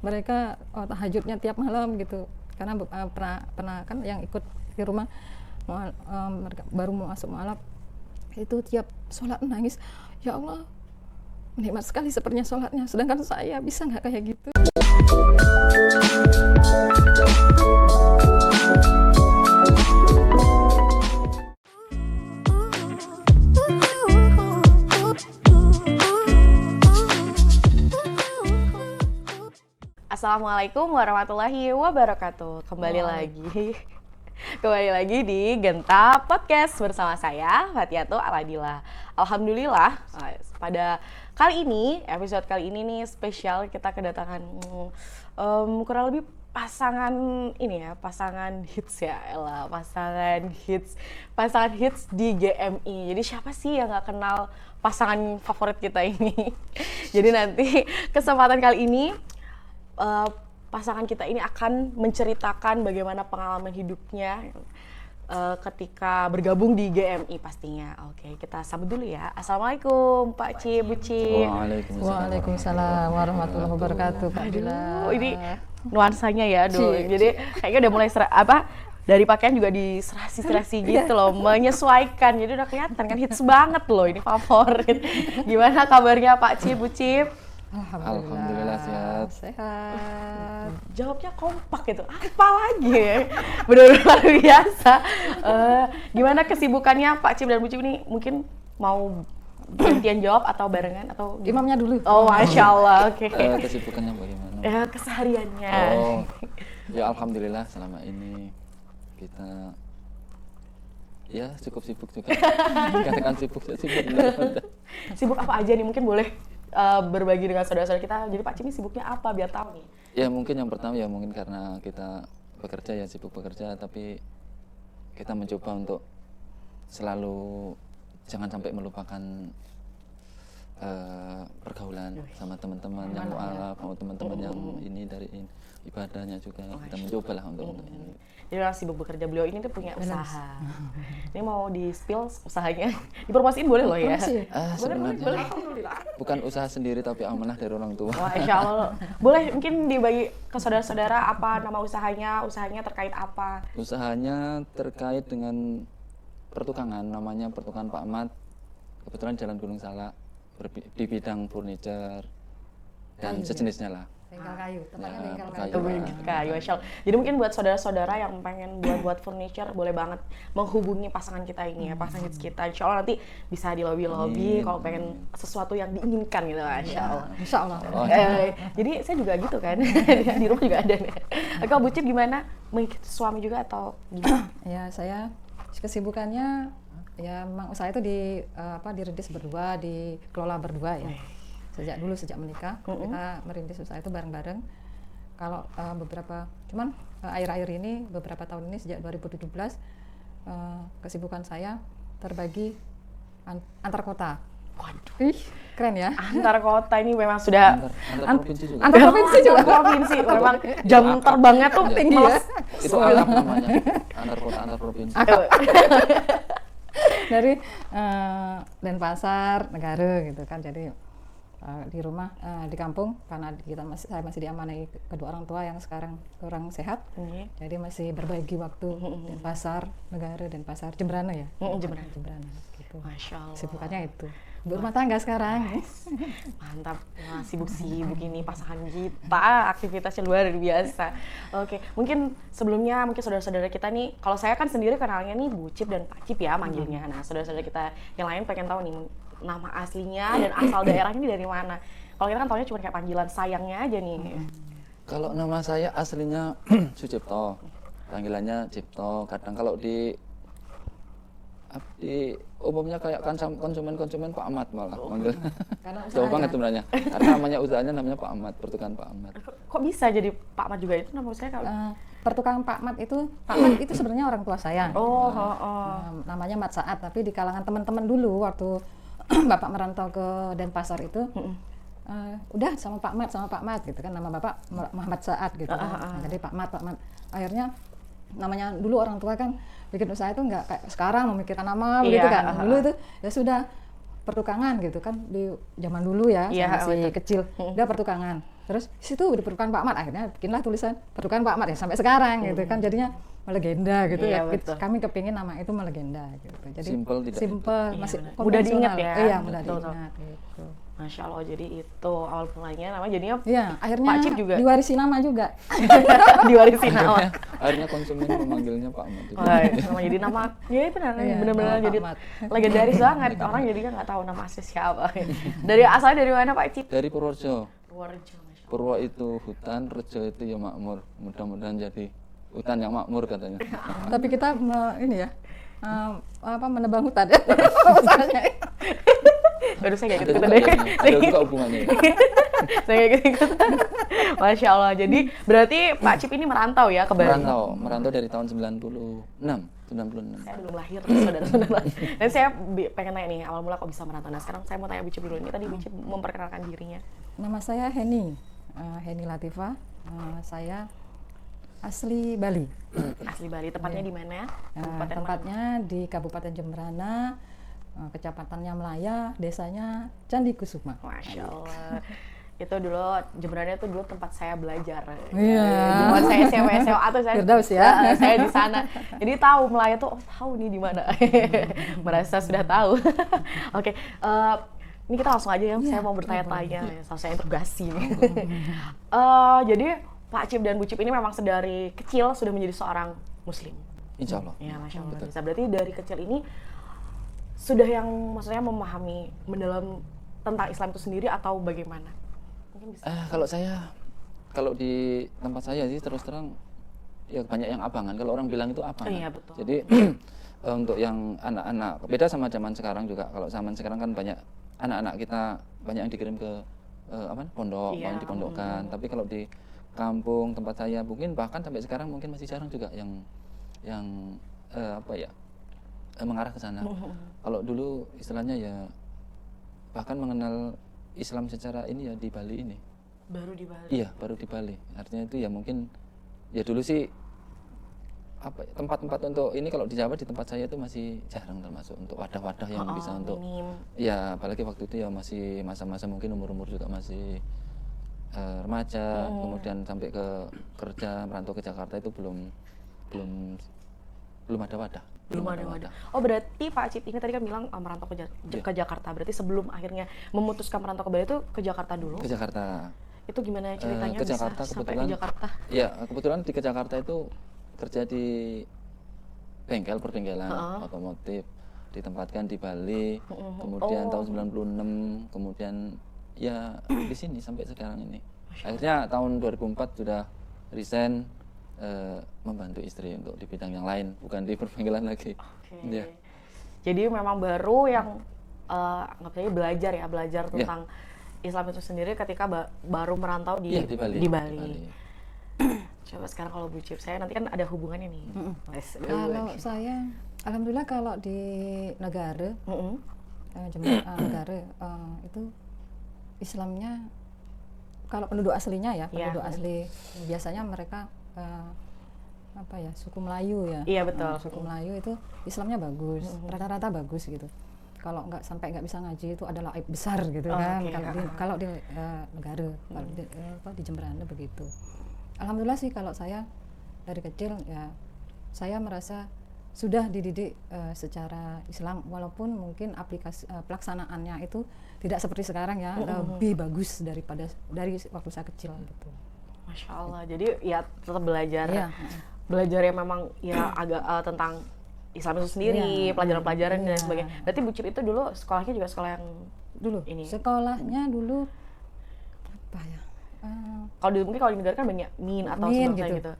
mereka tahajudnya tiap malam gitu. Karena pernah kan yang ikut di rumah mereka baru mau masuk mualaf itu tiap sholat nangis, ya Allah nikmat sekali sepertinya sholatnya, sedangkan saya bisa nggak kayak gitu. Assalamualaikum warahmatullahi wabarakatuh. Kembali lagi di Genta Podcast bersama saya Fatiatul Aladila. Alhamdulillah pada episode kali ini nih spesial, kita kedatangan kurang lebih pasangan hits di GMI. Jadi siapa sih yang nggak kenal pasangan favorit kita ini? Jadi nanti kesempatan kali ini pasangan kita ini akan menceritakan bagaimana pengalaman hidupnya ketika bergabung di GMI pastinya. Oke, kita sambut dulu ya. Assalamualaikum Pak Ci, Bu Ci. Waalaikumsalam warahmatullahi wabarakatuh. Aduh, ini nuansanya ya, jadi kayaknya udah mulai dari pakaian juga diserasi gitu loh, menyesuaikan. Jadi udah kelihatan kan hits banget loh, ini favorit. Gimana kabarnya Pak Ci, Bu Ci? Alhamdulillah sehat. Jawabnya kompak gitu. Apa lagi? Benar-benar luar biasa. Gimana kesibukannya Pak Cip dan Bu Cip ini? Mungkin mau gantian jawab atau barengan atau imamnya dulu? Oh, masya Allah. Oke. Kesibukannya bagaimana? Ya, kesehariannya. Oh, ya alhamdulillah selama ini kita ya cukup sibuk juga. Katakan sibuk. Sibuk apa aja nih? Mungkin boleh berbagi dengan saudara-saudara kita. Jadi Pak Cimi sibuknya apa biar tahu nih? Ya mungkin yang pertama ya mungkin karena kita sibuk bekerja, tapi kita mencoba untuk selalu jangan sampai melupakan pergaulan sama teman-teman yang mualaf, teman-teman yang ini dari ibadahnya juga. Kita mencoba lah untuk ini. Jadi orang sibuk bekerja, beliau ini tuh punya usaha. Ini mau di-spill usahanya, dipromosiin boleh loh ya? Sebenarnya bukan usaha sendiri tapi amanah dari orang tua. Wah, insya Allah. Boleh mungkin dibagi ke saudara-saudara apa nama usahanya terkait apa? Usahanya terkait dengan pertukangan, namanya Pertukangan Pak Ahmad. Kebetulan Jalan Gunung Salak, di bidang furniture dan sejenisnya lah. Bengkel kayu, tempatnya bengkel kayu. Jadi mungkin buat saudara-saudara yang pengen buat furniture, boleh banget menghubungi pasangan kita ini ya, pasangan hits kita. Insya Allah nanti bisa di lobby kalau pengen sesuatu yang diinginkan gitu, Insya Allah. Jadi saya juga gitu kan, di rumah juga ada nih. Kalau Bu Cip gimana? Mengikuti suami juga atau gimana? Ya, saya kesibukannya ya memang usaha itu dirintis berdua, dikelola berdua ya. Sejak menikah kita merintis usaha itu bareng-bareng. Kalau cuman akhir-akhir ini beberapa tahun ini sejak 2017 kesibukan saya terbagi antar kota. Waduh, keren ya. Antar kota ini memang sudah antar provinsi juga. Antar provinsi memang jam terbangnya tuh tinggi ya. Itu alat namanya. Antar kota, antar provinsi. Dari Denpasar, Negara gitu kan. Jadi di rumah di kampung karena saya masih diamanai kedua orang tua yang sekarang kurang sehat, jadi masih berbagi waktu Denpasar, Negara, Denpasar, Jembrana ya. Jembrana gitu. Masya Allah. Sibukannya itu berumah tangga sekarang. Mantap, sibuk-sibuk ini pasangan kita, aktivitasnya luar biasa. Oke, mungkin sebelumnya saudara-saudara kita nih, kalau saya kan sendiri kenalnya nih Bu Cip dan Pak Cip ya manggilnya. Nah, saudara-saudara kita yang lain pengen tahu nih nama aslinya dan asal daerahnya ini dari mana. Kalau kita kan taunya cuma kayak panggilan sayangnya aja nih. Kalau nama saya aslinya Sucipto, panggilannya Cipto. Kadang kalau di umumnya kayak konsumen Pak Ahmad malah manggil. Jauh banget sebenarnya. Karena namanya Pak Ahmad, Pertukangan Pak Ahmad. Kok bisa jadi Pak Ahmad juga itu nama saya kalau Pertukangan Pak Ahmad itu sebenarnya orang tua saya. Namanya Mat Saat, tapi di kalangan teman-teman dulu waktu Bapak merantau ke Denpasar itu udah sama Pak Ahmad gitu kan, nama Bapak Muhammad Saat gitu kan. Jadi Pak Ahmad. Akhirnya namanya dulu orang tua kan bikin usaha itu nggak kayak sekarang memikirkan nama gitu kan. Dulu itu ya sudah pertukangan gitu kan, di zaman dulu ya, masih kecil udah pertukangan. Terus situ udah Pertukan Pak Mat, akhirnya bikinlah tulisan Pertukan Pak Mat ya sampai sekarang gitu kan, jadinya melegenda gitu Iya, ya. betul. Kami kepingin nama itu melegenda gitu. Jadi Simple, tidak simple, Iya, masih benar. Mudah konvensional. diingat ya. Iya, mudah Betul, diingat gitu. Masya Allah, jadi itu awal mulanya namanya jadinya Iya, akhirnya Pak Cip juga diwarisi nama juga. diwarisi nama. Akhirnya konsumen memanggilnya Pak Ahmad. Wah, nama jadi nama, ya benar, Iya, benar-benar nama jadi Pak Ahmad. legendaris banget. Orang jadinya nggak tahu nama asli siapa. Dari asalnya dari mana Pak Cip? Dari Purworejo. Purworejo, Masya Allah. Purwo itu hutan, Rejo itu ya makmur. Mudah-mudahan jadi hutan yang makmur katanya. Tapi kita ini ya, menebang hutan ya. Masalahnya. Aduh, saya Ada kayak juga, gitu-gitu deh. ada juga hubungannya. Saya kayak gitu. Masya Allah. Jadi berarti Pak Cip ini merantau ya ke Bali? Merantau dari tahun 96. Saya belum lahir, saudara-saudara. Dan saya pengen nanya nih, awal mula kok bisa merantau? Nah sekarang saya mau tanya Bu Cip dulu. Ini tadi Bu Cip memperkenalkan dirinya. Nama saya Heni, Heni Latifah. Saya asli Bali. Asli Bali, tepatnya di mana? Kabupaten Tempatnya di Kabupaten Jemberana, kecamatannya Melaya, desanya Candi Kusuma. Masya Allah. Itu dulu, Jemberana itu dulu tempat saya belajar. Iya. Zaman saya SMA atau saya Firdaus ya. saya di sana. Jadi tahu Melaya tuh, tahu nih di mana. Merasa sudah tahu. Oke, ini kita langsung aja ya. Saya mau bertanya-tanya, saya interogasi nih. Jadi Pak Cip dan Bu Cip ini memang sedari kecil sudah menjadi seorang Muslim. Insya Allah. Ya, Masya Allah. Bisa. Berarti dari kecil ini sudah yang maksudnya memahami mendalam tentang Islam itu sendiri atau bagaimana? Mungkin bisa. Kalau di tempat saya sih terus terang ya banyak yang abangan. Kalau orang bilang itu abangan. Iya, betul. Jadi untuk yang anak-anak beda sama zaman sekarang juga. Kalau zaman sekarang kan banyak anak-anak kita banyak yang dikirim ke pondok, Iya. banyak dipondokkan. Tapi kalau di kampung tempat saya mungkin bahkan sampai sekarang mungkin masih jarang juga yang mengarah ke sana. Kalau dulu istilahnya ya bahkan mengenal Islam secara ini ya di Bali ini. Baru di Bali. Iya, baru di Bali. Artinya itu ya mungkin ya dulu sih tempat-tempat untuk ini kalau di Jawa di tempat saya itu masih jarang termasuk untuk wadah-wadah yang bisa untuk ya apalagi waktu itu ya masih masa-masa mungkin umur-umur juga masih remaja, kemudian sampai ke kerja merantau ke Jakarta itu belum ada wadah. Belum ada wadah. Oh berarti Pak Cip ini tadi kan bilang merantau ke Jakarta. Berarti sebelum akhirnya memutuskan merantau ke Bali itu ke Jakarta dulu? Ke Jakarta. Itu gimana ceritanya ke Jakarta bisa sampai kebetulan, ke Jakarta? Ya kebetulan di Jakarta itu kerja di perbengelan otomotif, ditempatkan di Bali, kemudian tahun 96, kemudian ya di sini sampai sekarang ini. Akhirnya tahun 2004 sudah resign membantu istri untuk di bidang yang lain, bukan di perbengelan lagi. Okay. Ya. Jadi memang baru yang belajar tentang Islam itu sendiri ketika baru merantau di Bali. Coba sekarang kalau Bu Cip, saya nanti kan ada hubungannya nih. Kalau saya, alhamdulillah kalau di negara, negara itu Islamnya kalau penduduk aslinya ya, penduduk asli biasanya mereka suku Melayu ya. Iya betul. Suku Melayu itu Islamnya bagus, rata-rata bagus gitu. Kalau sampai nggak bisa ngaji itu adalah aib besar gitu kan. Kalau di negara, kalau di Jemberana begitu. Alhamdulillah sih kalau saya dari kecil ya saya merasa sudah dididik secara Islam, walaupun mungkin aplikasi pelaksanaannya itu tidak seperti sekarang ya, lebih bagus dari waktu saya kecil gitu. Masya Allah, jadi ya tetap belajar, belajar yang memang ya agak tentang Islam itu sendiri, pelajaran-pelajaran dan sebagainya. Berarti Bu Cip itu dulu sekolahnya juga sekolah yang dulu ini? Sekolahnya dulu apa ya? Mungkin kalau di negara kan banyak min atau sebagainya gitu.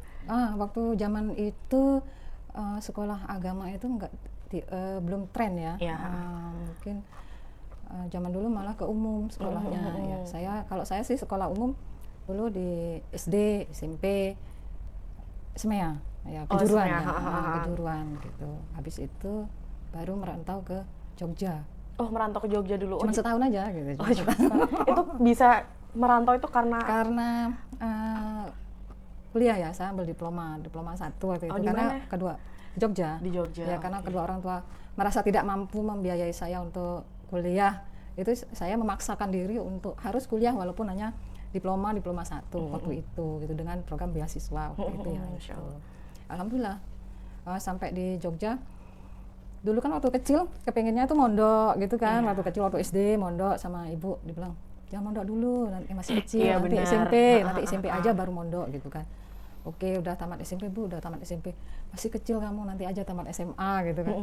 Waktu zaman itu sekolah agama itu belum tren ya. Mungkin zaman dulu malah ke umum sekolahnya. Ya. Kalau saya sih sekolah umum dulu di SD, SMP, Semea, ya kejuruan, kejuruan gitu. Habis itu baru merantau ke Jogja. Oh merantau ke Jogja dulu? Cuma setahun aja gitu. Itu bisa merantau itu karena kuliah ya, saya ambil diploma 1 waktu itu karena kedua Jogja. Di Jogja. Ya karena kedua orang tua merasa tidak mampu membiayai saya untuk kuliah, itu saya memaksakan diri untuk harus kuliah walaupun hanya diploma 1 waktu itu gitu dengan program beasiswa waktu itu ya. Gitu. Alhamdulillah sampai di Jogja. Dulu kan waktu kecil kepengennya tuh mondok gitu kan, waktu kecil waktu SD mondok sama ibu dibilang jangan mondok dulu, nanti masih kecil, nanti SMP aja baru mondok gitu kan. Oke, udah tamat SMP Bu, udah tamat SMP. Masih kecil kamu, nanti aja tamat SMA gitu kan.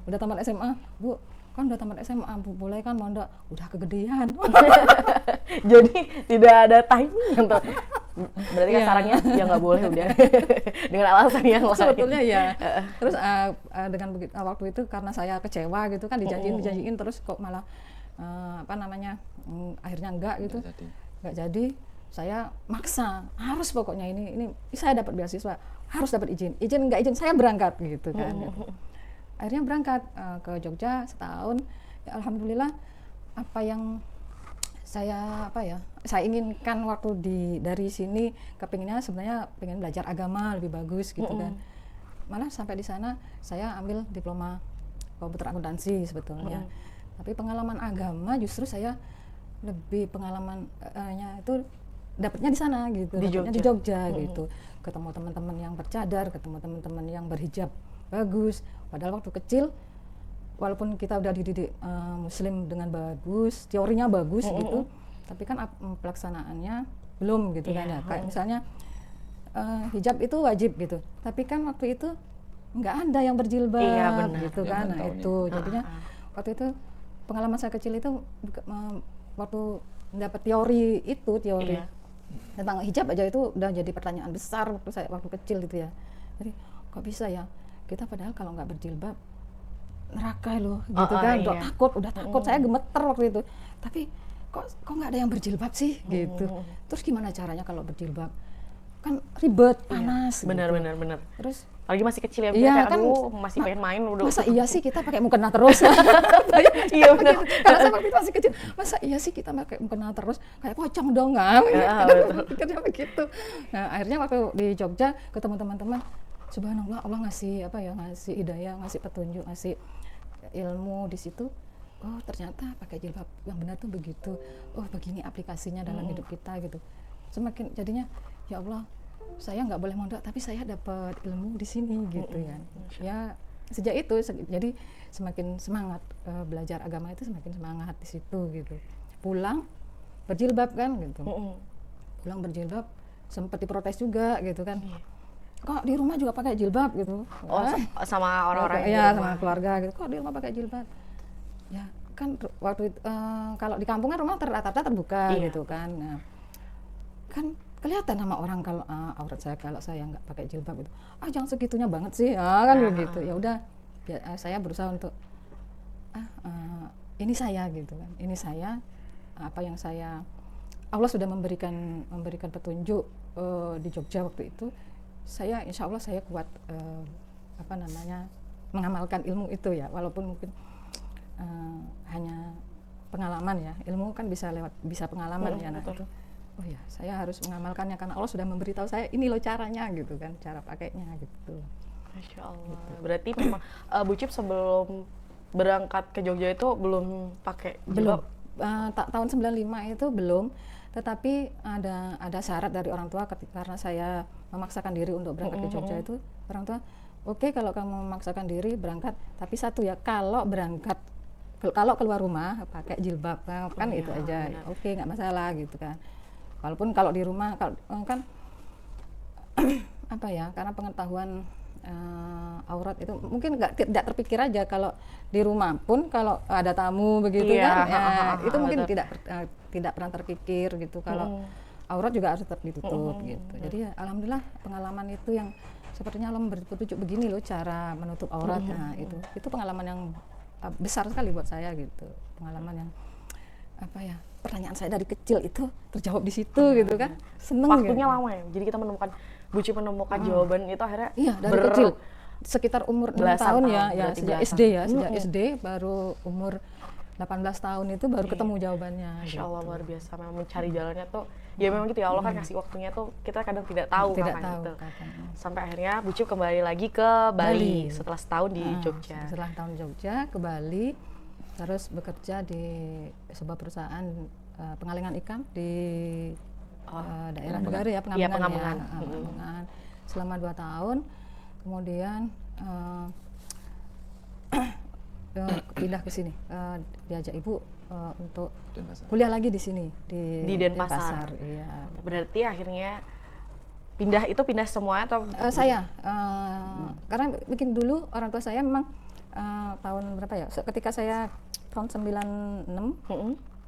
Udah tamat SMA, Bu, kan udah tamat SMA, Bu, boleh kan mondok? Udah kegedean. Jadi tidak ada timing untuk berarti kan sarannya ya nggak boleh udah dengan alasan yang lain. Sebetulnya ya. Terus dengan begitu waktu itu karena saya kecewa gitu kan dijanjiin terus kok malah akhirnya enggak gitu. Enggak jadi. Saya maksa harus pokoknya ini saya dapat beasiswa harus dapat izin nggak izin saya berangkat gitu kan. Akhirnya berangkat ke Jogja setahun. Ya, alhamdulillah apa yang saya inginkan waktu dari sini kepinginnya sebenarnya pengen belajar agama lebih bagus gitu kan. Malah sampai di sana saya ambil diploma komputer akuntansi sebetulnya. Tapi pengalaman agama justru saya lebih pengalamannya itu dapatnya di sana gitu, di Jogja gitu. Ketemu teman-teman yang bercadar, ketemu teman-teman yang berhijab bagus. Padahal waktu kecil walaupun kita udah dididik muslim dengan bagus, teorinya bagus gitu, tapi kan pelaksanaannya belum gitu kan ya. Kayak misalnya hijab itu wajib gitu. Tapi kan waktu itu nggak ada yang berjilbab gitu kan. Nah, itu jadinya waktu itu pengalaman saya kecil itu waktu dapat teori tentang hijab aja itu udah jadi pertanyaan besar waktu kecil gitu ya. Jadi kok bisa ya kita padahal kalau nggak berjilbab neraka loh gitu kan. Udah takut saya gemeter waktu itu. Tapi kok nggak ada yang berjilbab sih gitu. Terus gimana caranya kalau berjilbab? Kan ribet, panas. Benar. Terus lagi masih kecil ya, kan, masih pengen main udah. Masa iya sih kita pakai mukena terus? Iya benar. Karena saya waktu itu masih kecil, masa iya sih kita pakai mukena terus? Kayak pocong dong kan? Pikirnya begitu. Nah akhirnya waktu di Jogja ketemu teman-teman, subhanallah Allah ngasih ngasih hidayah, ngasih petunjuk, ngasih ilmu di situ. Oh ternyata pakai jilbab yang benar tuh begitu. Oh begini aplikasinya dalam hidup kita gitu. Semakin jadinya ya Allah. Saya nggak boleh mondok, tapi saya dapat ilmu di sini gitu kan. Ya sejak itu jadi semakin semangat belajar agama itu semakin semangat di situ gitu. Pulang berjilbab kan gitu. Pulang berjilbab sempat diprotes juga gitu kan. Kok di rumah juga pakai jilbab gitu. Sama orang-orang ya sama keluarga gitu. Kok di rumah pakai jilbab? Ya kan waktu itu, kalau di kampung kan rumah rata-rata terbuka gitu kan. Nah, kan kelihatan sama orang kalau aurat saya kalau saya nggak pakai jilbab gitu. Jangan segitunya banget sih, kan begitu. Ya udah, saya berusaha untuk ini saya gitu kan. Ini saya apa yang saya Allah sudah memberikan petunjuk di Jogja waktu itu. Saya insya Allah saya kuat mengamalkan ilmu itu ya, walaupun mungkin hanya pengalaman ya. Ilmu kan bisa pengalaman ya. Nah itu. Oh ya, saya harus mengamalkannya karena Allah sudah memberitahu saya ini loh caranya gitu kan, cara pakainya gitu. Masya Allah. Gitu. Berarti memang Bu Cip sebelum berangkat ke Jogja itu belum pakai jilbab? Belum. Tahun 95 itu belum, tetapi ada syarat dari orang tua karena saya memaksakan diri untuk berangkat ke Jogja itu orang tua, oke, kalau kamu memaksakan diri berangkat, tapi satu ya kalau keluar rumah pakai jilbab kan itu aja, oke nggak masalah gitu kan. Walaupun kalau di rumah kan karena pengetahuan aurat itu mungkin tidak terpikir aja kalau di rumah pun kalau ada tamu begitu itu mungkin tidak pernah terpikir gitu kalau aurat juga harus tetap ditutup gitu. Jadi ya, alhamdulillah pengalaman itu yang sepertinya Allah memberi petunjuk begini loh cara menutup aurat. Nah itu pengalaman yang besar sekali buat saya gitu, pengalaman yang pertanyaan saya dari kecil itu terjawab di situ gitu kan, seneng. Waktunya gitu. lama ya, jadi kita Bu Cip menemukan jawaban itu akhirnya dari kecil sekitar umur 6 tahun ya sejak SD baru umur 18 tahun itu baru ketemu jawabannya. Masya Allah, luar biasa, memang mencari jalannya tuh ya memang gitu ya, Allah kan kasih waktunya tuh kita kadang tidak tahu kapan itu. Sampai akhirnya Bu Cip kembali lagi ke Bali setelah setahun di Jogja. Setelah tahun Jogja ke Bali, terus bekerja di sebuah perusahaan pengalengan ikan di daerah negara ya, Iya, Pengambangan Pengambangan. ya. Pengambangan. Selama 2 tahun, kemudian pindah ke sini, diajak ibu untuk Denpasar. kuliah lagi di sini Di Denpasar. Iya. Berarti akhirnya pindah semua atau Saya karena bikin dulu orang tua saya memang tahun berapa ya? Ketika saya tahun 96,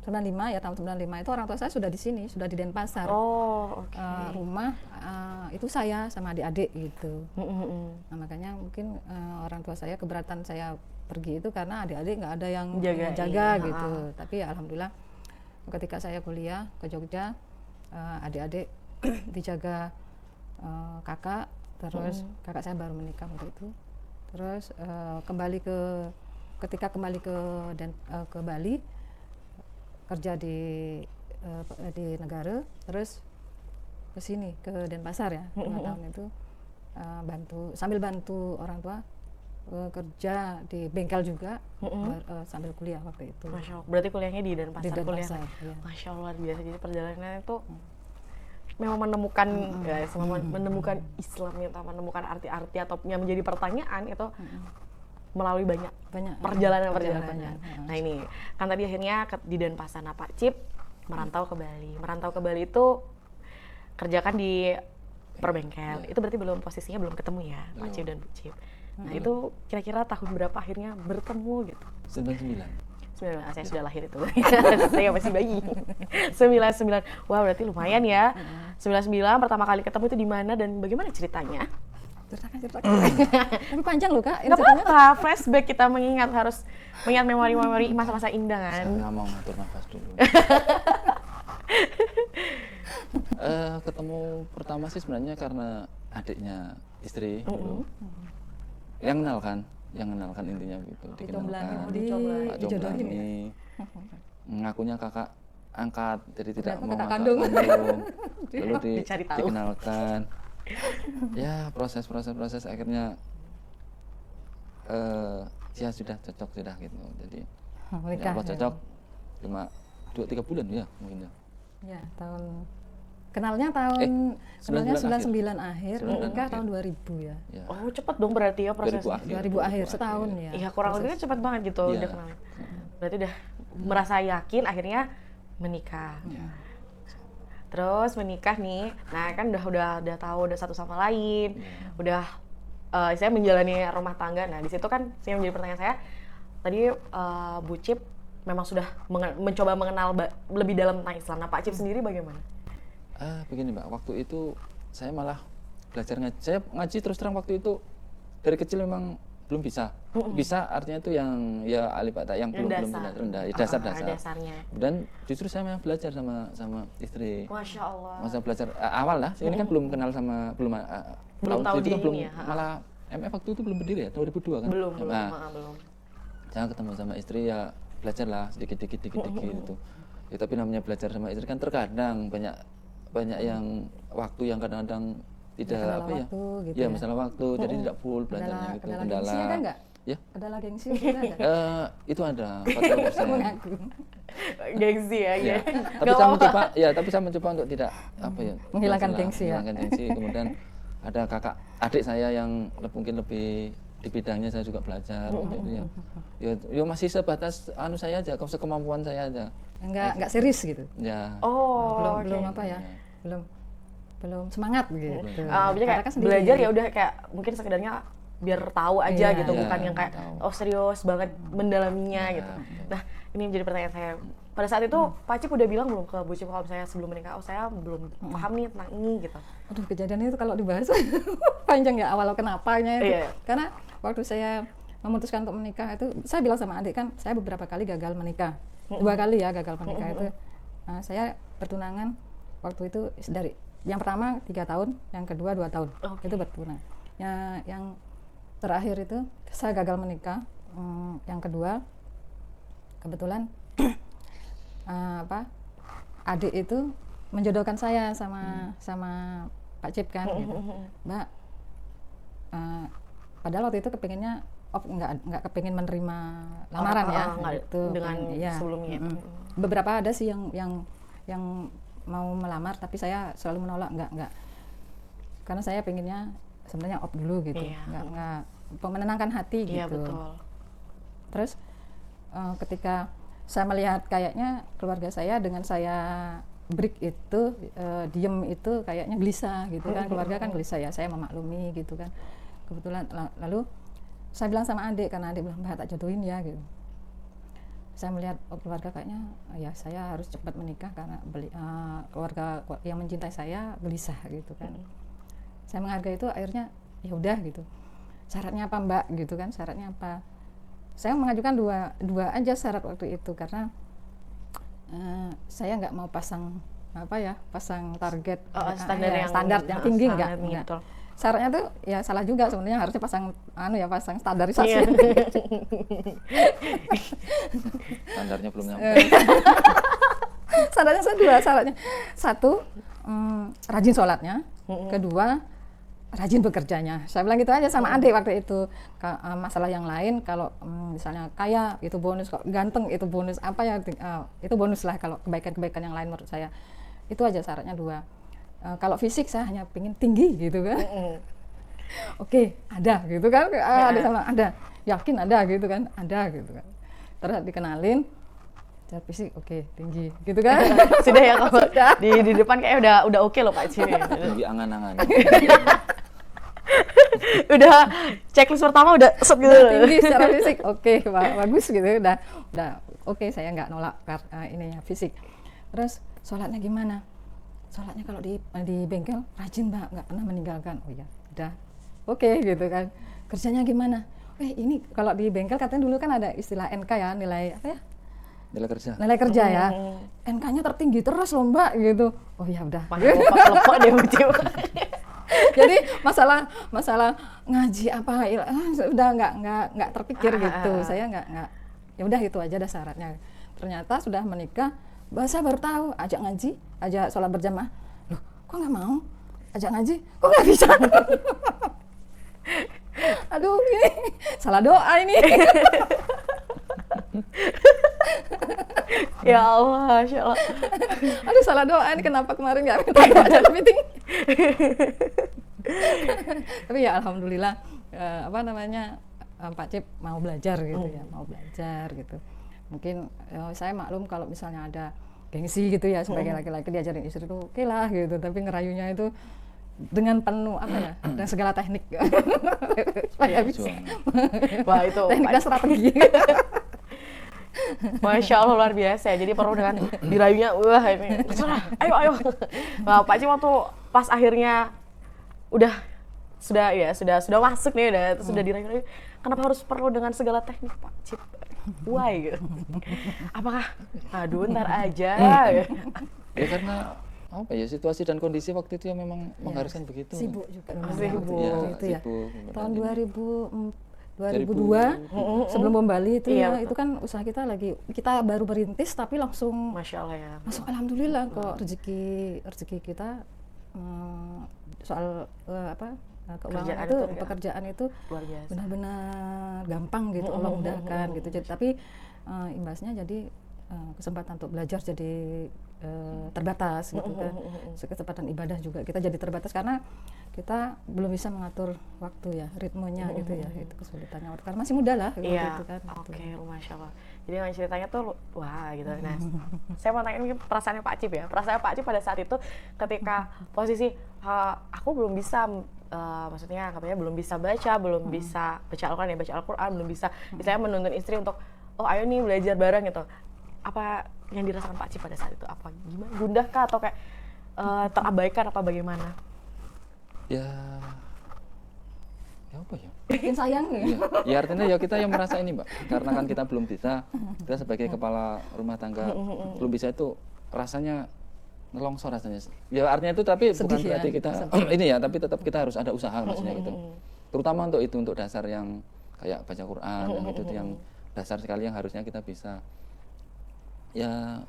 95 ya, tahun 95 itu orang tua saya sudah di sini, sudah di Denpasar. Oh, oke. Rumah itu saya sama adik-adik gitu. Nah, makanya mungkin orang tua saya keberatan saya pergi itu karena adik-adik nggak ada yang jaga gitu. Tapi ya, alhamdulillah ketika saya kuliah ke Jogja, adik-adik dijaga kakak, terus kakak saya baru menikah waktu itu. Terus ketika kembali ke Bali, kerja di negara, terus ke sini ke Denpasar ya, 2 tahun itu sambil bantu orang tua kerja di bengkel juga, sambil kuliah waktu itu. Masya Allah. Berarti kuliahnya di Denpasar, Di Denpasar, kuliah. iya. Masya Allah, luar biasa. Jadi perjalanan itu memang menemukan guys, menemukan Islam itu, menemukan arti-arti atau yang menjadi pertanyaan itu melalui banyak perjalanan. Nah ini kan tadi akhirnya di Denpasar, nah Pak Cip merantau ke Bali. Merantau ke Bali itu kerjakan di perbengkel. Itu berarti posisinya belum ketemu ya, Pak Cip dan Bu Cip. Nah itu kira-kira tahun berapa akhirnya bertemu gitu? 99. Saya sudah lahir itu. Saya masih bayi. 99. Wah, berarti lumayan ya. 99 pertama kali ketemu itu di mana dan bagaimana ceritanya? Ceritakan. Tapi panjang loh Kak. Nggak apa-apa, flashback, kita harus mengingat memori-memori masa-masa indah kan. Saya nggak mau ngatur nafas dulu. Ketemu pertama sih sebenarnya karena adiknya istri dulu. Yang kenalkan intinya gitu, dikenalkan. Pak Jomblangi, ngakunya kakak angkat, jadi tidak mau kakak kandung. Lalu dikenalkan. Ya proses akhirnya ya sudah cocok sudah gitu. Jadi menikah, ya, cocok cuma 2-3 bulan ya mungkin ya. Ya, kenalnya tahun 99 akhir, menikah tahun 2000 ya. Oh, cepat dong berarti ya prosesnya. 2000 akhir, setahun ya. Iya, kurang lebih kan cepat banget gitu udah kenal. Berarti udah merasa yakin akhirnya menikah. Terus menikah nih, nah kan udah tahu udah satu sama lain, udah saya menjalani rumah tangga. Nah di situ kan saya menjadi pertanyaan saya, tadi Bu Cip memang sudah mencoba mengenal lebih dalam tentang Islam. Nah Pak Cip sendiri bagaimana? Begini Mbak, waktu itu saya malah belajar ngaji. Saya ngaji terus terang waktu itu dari kecil memang belum bisa. Bisa artinya itu yang ya alif ba ta yang belum rendah, ya, dasarnya. Dan justru saya memang belajar sama istri. Masya Allah. Masa belajar awal lah. Ini kan belum kenal belum tahu itu kan belum ya. Malah MF waktu itu belum berdiri ya, 2002 kan. Belum. Saya ketemu sama istri ya belajar lah sedikit gitu. Ya, tapi namanya belajar sama istri kan terkadang banyak yang waktu yang kadang-kadang tidak gitu ya masalah waktu, jadi tidak full belajarnya gitu. Kendala ada nggak? Ya? Kendala gengsi ada? Itu ada 40%. Gengsi ya. Ya. Tapi saya mencoba untuk tidak menghilangkan gengsi ya. Kemudian ada kakak adik saya yang mungkin lebih di bidangnya, saya juga belajar. Ya masih sebatas saya aja, sekemampuan saya aja. Enggak serius gitu. Ya. Belum apa ya? Belum semangat gitu. Kayak belajar ya udah kayak mungkin sekedarnya biar tahu aja gitu, bukan yang kayak serius banget mendalaminya gitu. Nah, ini menjadi pertanyaan saya. Pada saat itu Pak Cip udah bilang belum ke Bu Cip kalau saya sebelum menikah, saya belum paham nih tentang ini gitu. Aduh, kejadian itu kalau dibahas panjang ya awal kenapanya itu. Karena waktu saya memutuskan untuk menikah itu, saya bilang sama adik kan, saya beberapa kali gagal menikah. 2 kali ya gagal menikah itu. Nah, saya bertunangan waktu itu dari yang pertama 3 tahun, yang kedua 2 tahun. Itu bertunang. Yang terakhir itu saya gagal menikah. Yang kedua kebetulan adik itu menjodohkan saya sama Pak Cip kan, gitu. Mbak, padahal waktu itu kepengennya nggak kepengin menerima lamaran gitu. Dengan sebelumnya. Beberapa ada sih yang mau melamar, tapi saya selalu menolak, enggak. Karena saya pengennya sebenarnya off dulu gitu, enggak menenangkan hati Iya, gitu. betul. Terus ketika saya melihat kayaknya keluarga saya dengan saya break itu, diem itu kayaknya gelisah gitu kan, keluarga kan gelisah ya, saya memaklumi gitu kan. Kebetulan lalu saya bilang sama adik, karena adik bilang, Mbak tak jodohin ya gitu. Saya melihat keluarga kayaknya ya saya harus cepat menikah karena keluarga yang mencintai saya gelisah gitu kan. Saya menghargai itu, akhirnya ya udah gitu. Syaratnya apa Mbak gitu kan, syaratnya apa? Saya mengajukan dua aja syarat waktu itu, karena saya nggak mau pasang target standar yang tinggi, enggak. Syaratnya tuh ya salah juga sebenarnya, harusnya pasang standarisasi. Standarnya belum nyampe. Syaratnya saya dua, syaratnya satu rajin sholatnya, kedua rajin bekerjanya. Saya bilang gitu aja sama adik waktu itu. Masalah yang lain kalau misalnya kaya itu bonus, kok ganteng itu bonus, apa ya itu bonus lah, kalau kebaikan-kebaikan yang lain menurut saya. Itu aja syaratnya dua. Kalau fisik saya hanya pengen tinggi gitu kan. Oke, ada gitu kan. Ada sama ada. Yakin ada gitu kan. Ada gitu kan. Terus dikenalin secara fisik oke, tinggi gitu kan. Sudah ya kalau di depan kayak udah oke loh Pak Ci. Tinggi angan-angan. Udah checklist pertama udah set gitu. Tinggi secara fisik. Oke, bagus gitu. Udah oke, saya nggak nolak ininya fisik. Terus sholatnya gimana? Sholatnya kalau di bengkel rajin Mbak, nggak pernah meninggalkan. Oh ya, udah oke gitu kan. Kerjanya gimana? Ini kalau di bengkel katanya dulu kan ada istilah NK ya, nilai apa ya? Nilai kerja ya. NK-nya tertinggi terus loh Mbak gitu. Oh ya udah. Lupa deh Jadi masalah ngaji apa udah nggak terpikir gitu. Saya nggak ya udah itu aja dah syaratnya. Ternyata sudah menikah, saya baru tahu ajak ngaji, ajak sholat berjamaah. Loh, kok nggak mau? Ajak ngaji, kok nggak bisa? Aduh, ini salah doa ini. Ya Allah, Masya Allah. Aduh, salah doa ini, kenapa kemarin nggak minta ajak meeting? Tapi ya alhamdulillah, Pak Cip mau belajar gitu ya, mau belajar gitu. Mungkin saya maklum kalau misalnya ada gengsi gitu ya, sebagai laki-laki diajarin istri itu oke lah gitu, tapi ngerayunya itu dengan penuh dengan segala teknik supaya bisa. Wah, itu teknik dan strategi. Masya Allah, luar biasa ya. Jadi perlu dengan dirayunya, wah ini ayo. Nah, Pak Cip waktu pas akhirnya sudah masuk nih, sudah dirayu-rayu, kenapa harus perlu dengan segala teknik Pak Cip? Why gitu? Apakah aduh ntar aja? Ya karena apa ya, situasi dan kondisi waktu itu yang memang mengharuskan begitu. Sibuk juga. Sibuk. Itu ya. Tahun 2002 sebelum Bom Bali itu itu kan usaha kita baru berintis tapi langsung Masya Allah ya. masuk, alhamdulillah kok rezeki kita soal keuangan itu, pekerjaan itu benar-benar gampang gitu, Allah mudahkan gitu. Tapi imbasnya jadi kesempatan untuk belajar jadi terbatas gitu kan. Kesempatan ibadah juga kita jadi terbatas karena kita belum bisa mengatur waktu ya, ritmenya gitu ya. Itu kesulitannya karena masih muda lah gitu kan. Oke, Masya Allah. Jadi memang ceritanya tuh wah gitu. Nah, saya mau tanya ini perasaannya Pak Cip ya. Perasaan Pak Cip pada saat itu ketika posisi aku belum bisa maksudnya katanya belum bisa baca, belum bisa baca Al-Quran, belum bisa misalnya menuntun istri untuk ayo nih belajar bareng gitu. Apa yang dirasakan Pak Cip pada saat itu? Apa gimana? Gundah kah atau kayak terabaikan apa bagaimana? Ya apa ya? Bikin sayang ya. Ya artinya ya kita yang merasa ini Mbak, karena kan kita belum bisa, kita sebagai kepala rumah tangga belum bisa, itu rasanya nelongso rasanya. Ya artinya itu, tapi sedih, bukan berarti kita ini ya, tapi tetap kita harus ada usaha maksudnya gitu. Terutama untuk itu, untuk dasar yang kayak baca Quran yang itu yang dasar sekali yang harusnya kita bisa. Ya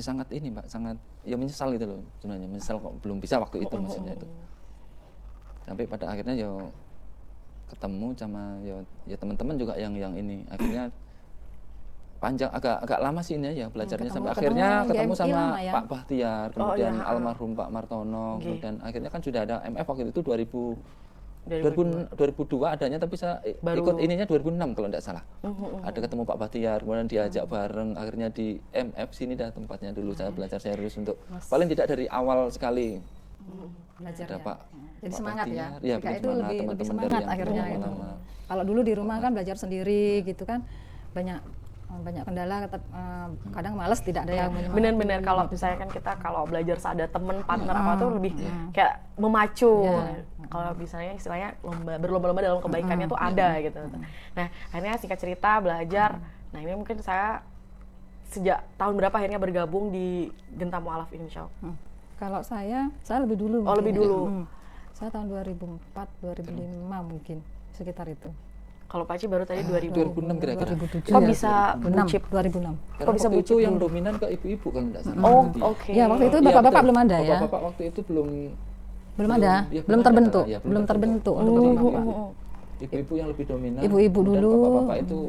sangat ini Mbak, sangat ya menyesal gitu loh sebenarnya, menyesal kok belum bisa waktu itu maksudnya itu. Sampai pada akhirnya ya ketemu sama ya teman-teman juga yang ini akhirnya panjang, agak lama sih ini ya belajarnya, sampai ketemu akhirnya ketemu GMI sama lama ya. Pak Bahtiar, kemudian iya. almarhum Pak Martono, kemudian akhirnya kan sudah ada MF waktu itu 2002 adanya, tapi saya ikut ininya 2006 kalau tidak salah. Ada ketemu Pak Bahtiar, kemudian diajak bareng, akhirnya di MF sini dah tempatnya dulu saya belajar serius untuk paling tidak dari awal sekali. Belajar Ada ya. Pak Jadi Pak semangat ya. Bahtiar. Ya, Ketika bikin itu semangat lebih teman-teman semangat dari yang akhirnya gitu. lama. Kalau dulu di rumah kan belajar sendiri gitu kan, banyak kendala, kadang malas, tidak ada yang menyemangati. Bener-bener kalau misalnya kan kita kalau belajar ada temen partner apa tuh lebih kayak memacu. Kalau misalnya istilahnya berlomba-lomba dalam kebaikannya tuh ada gitu. Nah akhirnya singkat cerita belajar. Nah ini mungkin saya sejak tahun berapa akhirnya bergabung di Genta Mu'alaf ini, Syal? Kalau saya lebih dulu. Oh, lebih dulu. Saya tahun 2004, 2005 mungkin, sekitar itu. Kalau Pak Ci baru tadi 2006 kira-kira. 2007 Kok ya. bisa bucip? 2006. Kok bisa bisa itu bucip yang dulu? dominan ke ibu-ibu kalau tidak salah. Oh, Berarti. oke. Ya waktu itu Iya, bapak-bapak betul. belum ada ya. Bapak-bapak waktu itu belum Ada, ya, belum ada, terbentuk, ya, belum terbentuk untuk Jadi bapak-bapak. ibu-ibu yang lebih dominan. Ibu-ibu Kemudian dulu. Bapak-bapak itu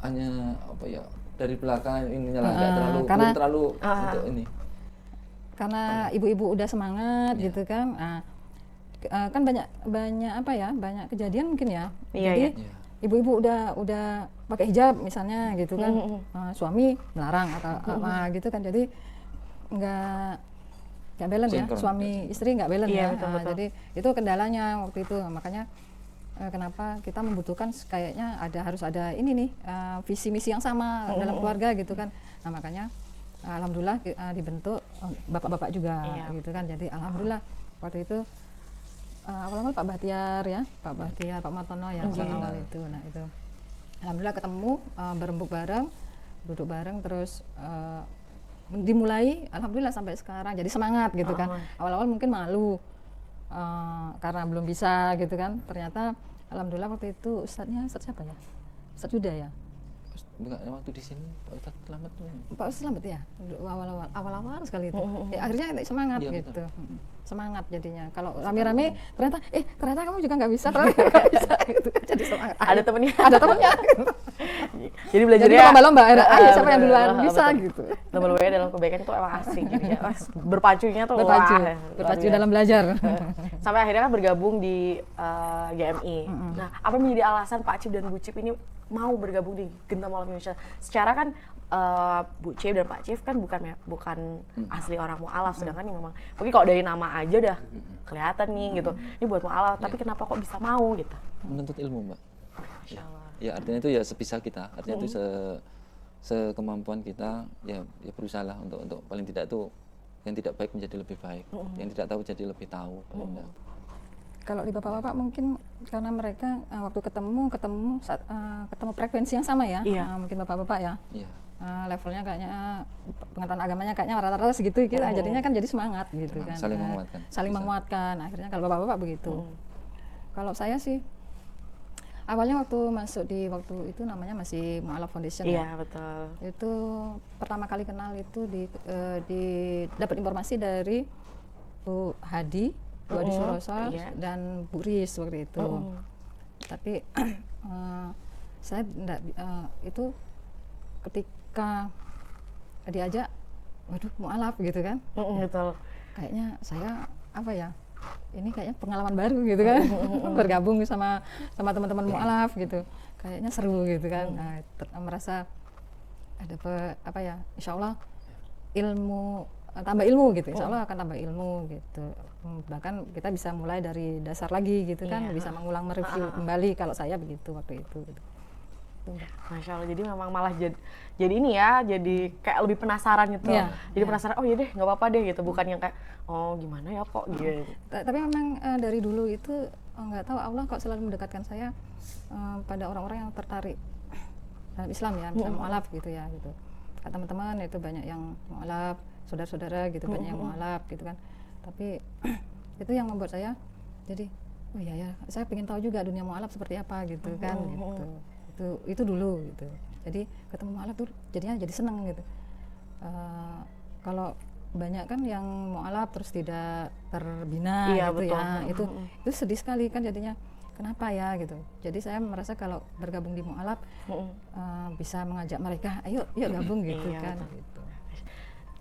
hanya apa ya, dari belakang ininya lah, nggak terlalu karena- belum terlalu untuk ini. Karena ibu-ibu udah semangat gitu kan. Kan banyak apa ya, banyak kejadian mungkin ya. Iya, Jadi iya. ibu-ibu udah pakai hijab misalnya gitu kan. Suami melarang atau apa gitu kan. Jadi nggak balance ya, Sinkron. suami istri nggak balance Iya, ya. betul. Jadi itu kendalanya waktu itu. Makanya kenapa kita membutuhkan kayaknya harus ada ini nih, visi misi yang sama dalam keluarga gitu kan. Nah makanya alhamdulillah dibentuk bapak-bapak juga gitu kan. Jadi alhamdulillah waktu itu awal-awal Pak Bahtiar ya, Pak Martono yang awal itu. Nah itu alhamdulillah ketemu, berembuk bareng, duduk bareng, terus dimulai alhamdulillah sampai sekarang jadi semangat gitu kan. Awal-awal mungkin malu karena belum bisa gitu kan. Ternyata alhamdulillah waktu itu Ustaz siapa ya? Ustaz Yuda ya? Bukan, waktu di sini Pak Ustadz Selamat tuh. Pak Ustaz Selamat ya? Awal-awal sekali itu. Ya, akhirnya semangat Iya, gitu. Semangat jadinya. Kalau rame-rame ternyata kamu juga nggak bisa, ternyata nggak bisa gitu kan. Jadi semangat. Ada temennya. Ada temennya. Jadi belajarnya Jadi lomba-lomba, ayo siapa yang bener, duluan betul. bisa gitu. Lomba-lombanya dalam kebaikan itu emang asik gitu ya. Berpacunya tuh Berpacu luar biasa. dalam belajar. Sampai akhirnya kan bergabung di GMI. Nah, apa menjadi alasan Pak Cip dan Bu Cip ini mau bergabung di Genta Mu'alaf Indonesia? Secara kan Bu Cip dan Pak Cip kan bukan asli orang Mu'alaf, sedangkan ini memang mungkin kalau dari nama aja udah kelihatan nih gitu. Ini buat Mu'alaf, tapi kenapa kok bisa mau gitu? Menuntut ilmu, Mbak. Masya Allah. Ya artinya itu ya sebisa kita, artinya itu sekemampuan kita ya berusaha lah untuk paling tidak itu yang tidak baik menjadi lebih baik, yang tidak tahu jadi lebih tahu. Kalau di bapak-bapak mungkin karena mereka waktu ketemu frekuensi yang sama ya. Iya. Mungkin bapak-bapak ya. Iya. Levelnya kayaknya pengetahuan agamanya kayaknya rata-rata segitu gitu. Jadinya kan jadi semangat gitu kan. Saling menguatkan. Saling menguatkan. Akhirnya kalau bapak-bapak begitu. Kalau saya sih awalnya waktu itu namanya masih Mu'alaf Foundation ya. Iya, betul. Itu pertama kali kenal itu dapat informasi dari Bu Hadi, Bu Hadi Suroso dan Bu Ris waktu itu. Tapi saya enggak, itu ketika diajak, waduh Mu'alaf gitu kan. Betul. Kayaknya saya apa ya? Ini kayaknya pengalaman baru gitu kan. Bergabung sama teman-teman Mu'alaf gitu. Kayaknya seru gitu kan. Nah, merasa ada apa ya? Insya Allah tambah ilmu gitu. Insya Allah akan tambah ilmu gitu. Bahkan kita bisa mulai dari dasar lagi gitu kan. Bisa mengulang mereview kembali kalau saya begitu waktu itu gitu. Masya Allah, jadi memang malah jadi ini ya, jadi kayak lebih penasaran gitu. Iya, Jadi penasaran, oh iya deh, nggak apa-apa deh gitu. Bukan yang kayak, oh gimana ya kok gitu. Tapi memang dari dulu itu nggak tahu Allah kok selalu mendekatkan saya pada orang-orang yang tertarik dalam Islam ya, misalnya Mu'alaf gitu ya gitu. Teman-teman itu banyak yang Mu'alaf, saudara-saudara gitu banyak yang Mu'alaf gitu kan. Tapi itu yang membuat saya jadi, oh iya ya, saya pengen tahu juga dunia Mu'alaf seperti apa gitu kan gitu. Itu dulu gitu. Jadi ketemu Mu'alaf tuh jadinya jadi seneng gitu. Kalau banyak kan yang Mu'alaf terus tidak terbina gitu ya. Itu sedih sekali kan jadinya. kenapa ya gitu. Jadi saya merasa kalau bergabung di Mu'alaf bisa mengajak mereka, ayo yuk gabung gitu Iya, kan. betul. Gitu.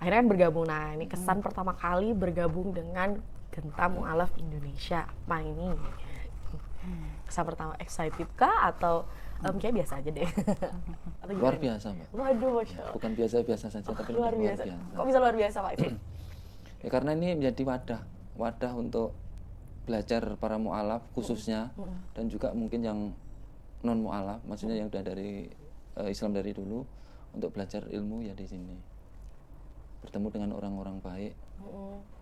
Akhirnya kan bergabung. Nah, ini kesan pertama kali bergabung dengan Genta Mu'alaf Indonesia. Apa ini? Kesan pertama excited kah atau kayak biasa aja deh? Atau Luar gimana? biasa, Mbak. Waduh, Masya Allah. Bukan biasa-biasa saja, tapi Luar luar biasa. biasa. Kok bisa luar biasa, Pak Ipin? Ya karena ini menjadi wadah untuk belajar para mu'alaf khususnya, dan juga mungkin yang non mu'alaf, maksudnya yang udah dari Islam dari dulu, untuk belajar ilmu ya di sini. Bertemu dengan orang-orang baik,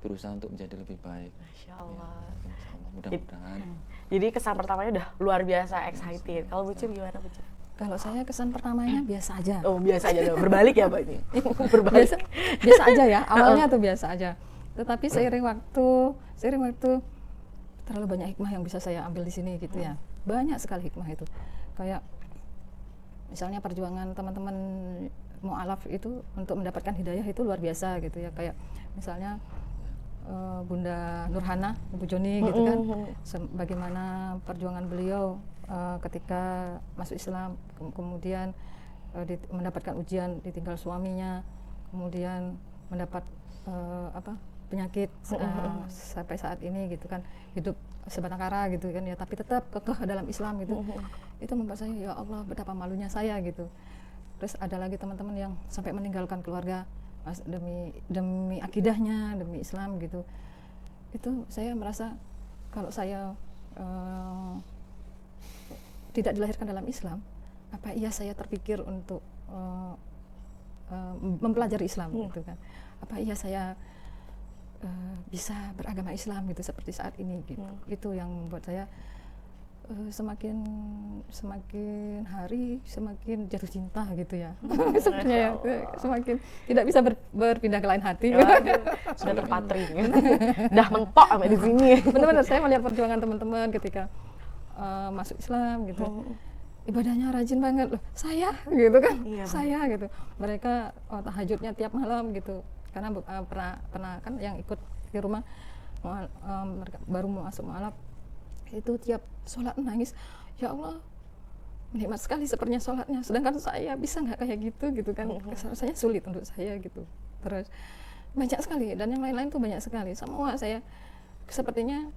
berusaha untuk menjadi lebih baik. Masya Allah. Ya, insya Allah, mudah-mudahan. Jadi kesan pertamanya udah luar biasa excited. Kalau Bu Cip gimana, Bu Cip? Kalau saya kesan pertamanya biasa aja. Oh, biasa aja dong. Berbalik ya, Pak ini. Berbalik. Biasa aja ya, awalnya tuh biasa aja. Tetapi seiring waktu terlalu banyak hikmah yang bisa saya ambil di sini gitu ya. Banyak sekali hikmah itu. Kayak misalnya perjuangan teman-teman mu'alaf itu untuk mendapatkan hidayah itu luar biasa gitu ya. Kayak misalnya Bunda Nurhana, Ibu Joni gitu kan. Bagaimana perjuangan beliau ketika masuk Islam, kemudian mendapatkan ujian ditinggal suaminya, kemudian mendapat penyakit sampai saat ini gitu kan, hidup sebatang kara gitu kan ya, tapi tetap kekeh dalam Islam gitu. Itu membuat saya, ya Allah, betapa malunya saya gitu. Terus ada lagi teman-teman yang sampai meninggalkan keluarga demi akidahnya, demi Islam gitu. Itu saya merasa kalau saya tidak dilahirkan dalam Islam, apa iya saya terpikir untuk mempelajari Islam gitu kan? Apa iya saya bisa beragama Islam gitu seperti saat ini gitu. Itu yang membuat saya semakin hari semakin jatuh cinta gitu ya. Sebenarnya ya, semakin tidak bisa berpindah ke lain hati. Sudah terpatri. Dah mentok sampai di sini. Benar-benar saya melihat perjuangan teman-teman ketika masuk Islam gitu. Ibadahnya rajin banget loh. Saya gitu kan. Iya, saya gitu. Mereka tahajudnya tiap malam gitu. Karena pernah kan yang ikut di rumah mereka baru mau masuk mu'alaf itu tiap sholat nangis, ya Allah nikmat sekali sepertinya sholatnya, sedangkan saya bisa nggak kayak gitu kan. Rasanya sulit untuk saya gitu. Terus banyak sekali, dan yang lain-lain tuh banyak sekali. Semua saya sepertinya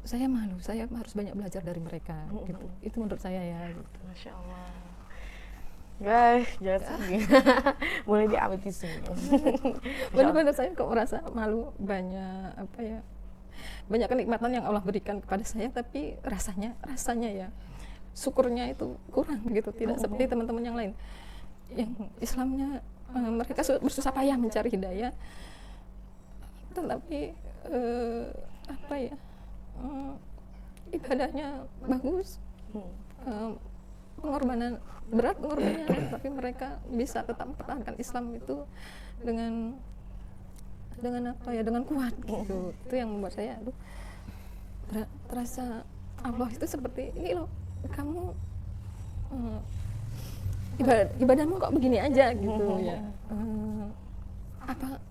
saya malu, saya harus banyak belajar dari mereka gitu. Itu menurut saya ya gitu. Masya Allah. Guys, jangan sedih. Mulai diambil tisu. Benar-benar saya kok merasa malu, banyak kenikmatan yang Allah berikan kepada saya, tapi rasanya ya syukurnya itu kurang gitu, tidak seperti teman-teman yang lain yang Islamnya mereka bersusah payah mencari hidayah, tetapi ibadahnya bagus, pengorbanan berat tapi mereka bisa tetap mempertahankan Islam itu dengan kuat gitu. Itu yang membuat saya terasa Allah itu seperti ini loh, kamu ibadahmu kok begini aja gitu ya, apa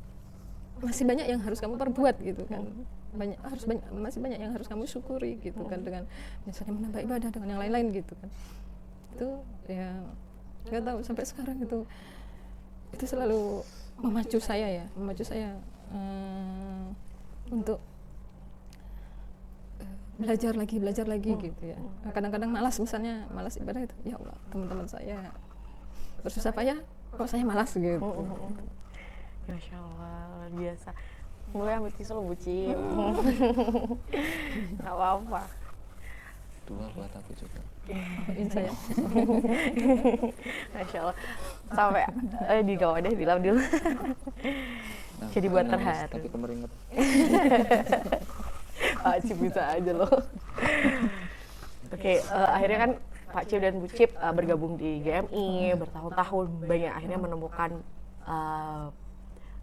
masih banyak yang harus kamu perbuat gitu kan, masih banyak yang harus kamu syukuri gitu kan, dengan misalnya menambah ibadah dengan yang lain-lain gitu kan. Itu ya nggak tahu sampai sekarang itu selalu memacu saya untuk belajar lagi gitu ya. Kadang-kadang malas ibadah itu, ya Allah, teman-teman saya bersusah payah kok saya malas gitu. Masya Allah, luar biasa. Mulai ambil tisu lo, Bu Cip. Gak apa-apa. Dua buat aku juga. Saya. Masya Allah. Sampai di gawah deh, dilap dulu. Nah, Jadi buat nangis, terharu. tapi kemeringet. Pak Cip bisa aja loh. Oke, akhirnya kan Pak Cip dan Bu Cip bergabung di GMI bertahun-tahun, banyak akhirnya menemukan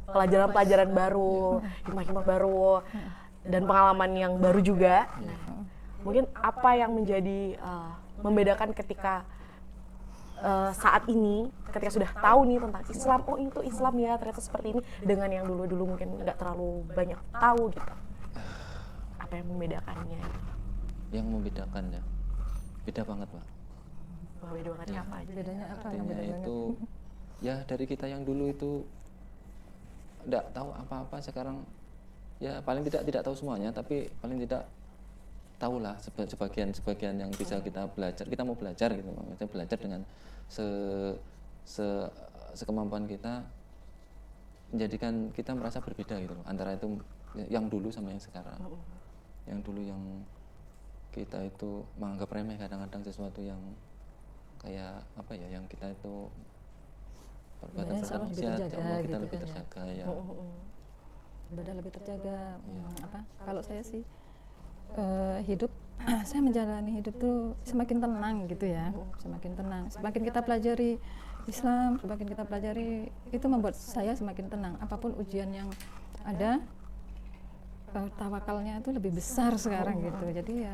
pelajaran-pelajaran baru, hikmah-hikmah baru, dan pengalaman yang baru juga. Mungkin apa yang menjadi membedakan ketika saat ini, ketika sudah tahu nih tentang Islam, oh itu Islam ya ternyata seperti ini, dengan yang dulu-dulu mungkin nggak terlalu banyak tahu gitu. apa yang membedakannya? Yang membedakan ya, beda banget Pak. Wah, beda banget ya, apa aja? Bedanya apa yang Bedanya beda itu ya dari kita yang dulu itu tidak tahu apa-apa, sekarang ya paling tidak tahu semuanya, tapi paling tidak tahulah sebagian yang bisa kita belajar. Kita mau belajar gitu, maksudnya belajar dengan sekemampuan kita, menjadikan kita merasa berbeda gitu antara itu yang dulu sama yang sekarang. Yang dulu yang kita itu menganggap remeh kadang-kadang sesuatu yang kayak apa ya, yang kita itu perbuatan maksiat, kita lebih terjaga ya. Ibadah lebih terjaga. Apa? Kalau saya sih hidup, saya menjalani hidup tuh semakin tenang gitu ya, semakin tenang. Semakin kita pelajari Islam, semakin kita pelajari, itu membuat saya semakin tenang. Apapun ujian yang ada, tawakalnya itu lebih besar sekarang gitu. Jadi